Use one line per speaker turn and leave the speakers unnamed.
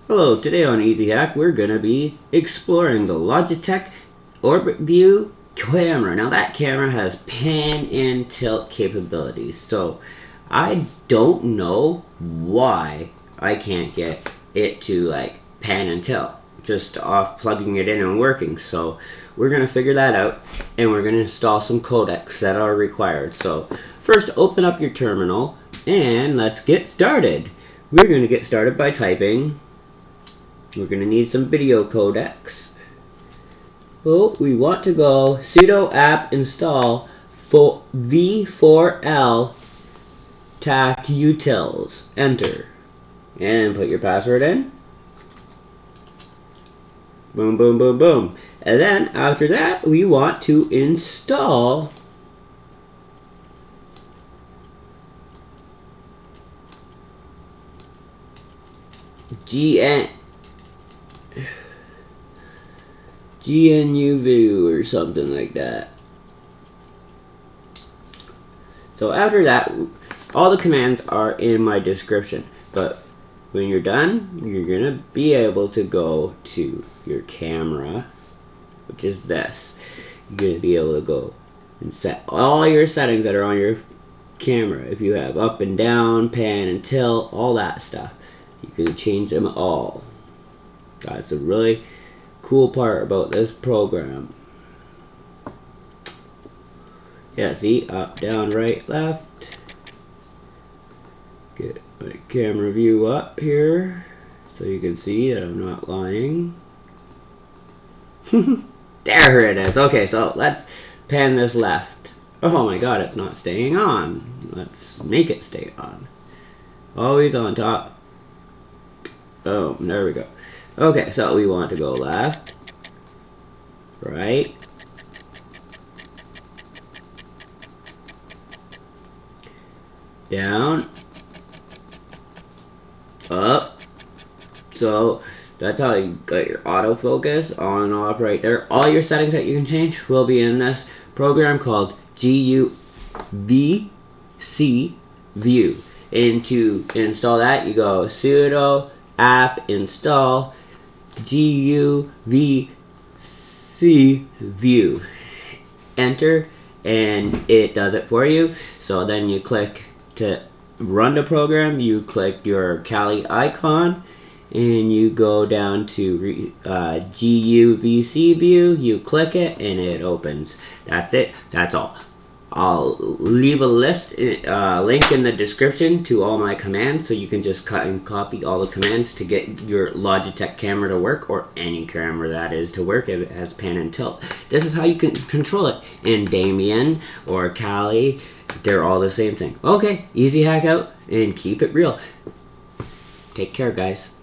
Hello, today on Easy Hack we're going to be exploring the Logitech View camera. Now that camera has pan and tilt capabilities, so I don't know why I can't get it to like pan and tilt just off plugging it in and working. So we're going to figure that out, and we're going to install some codecs that are required. So first, open up your terminal and let's get started. We're going to get started by typing. We're going to need some video codecs. Well, we want to go sudo apt install for v4l tac utils. Enter. And put your password in. Boom, boom, boom, boom. And then after that, we want to install Guvcview or something like that. So after that, all the commands are in my description, but when you're done, you're gonna be able to go to your camera, which is this. You're gonna be able to go and set all your settings that are on your camera. If you have up and down, pan and tilt, all that stuff, you can change them all. That's a really cool part about this program. Yeah, see, up, down, right, left. Get my camera view up here so you can see that I'm not lying. There it is. Okay, so let's pan this left. Oh my god, it's not staying on. Let's make it stay on. Always on top. Boom, there we go. Okay, so we want to go left, right, down, up. So that's how you got your autofocus on and off right there. All your settings that you can change will be in this program called Guvcview. And to install that, you go sudo apt install Guvcview. Enter, and it does it for you. So then you click to run the program, you click your Kali icon, and you go down to Guvcview, you click it, and it opens. That's it. That's all. I'll leave a link in the description to all my commands, so you can just cut and copy all the commands to get your Logitech camera to work, or any camera that is to work if it has pan and tilt. This is how you can control it. In Debian or Kali, they're all the same thing. Okay, easy hack out, and keep it real. Take care, guys.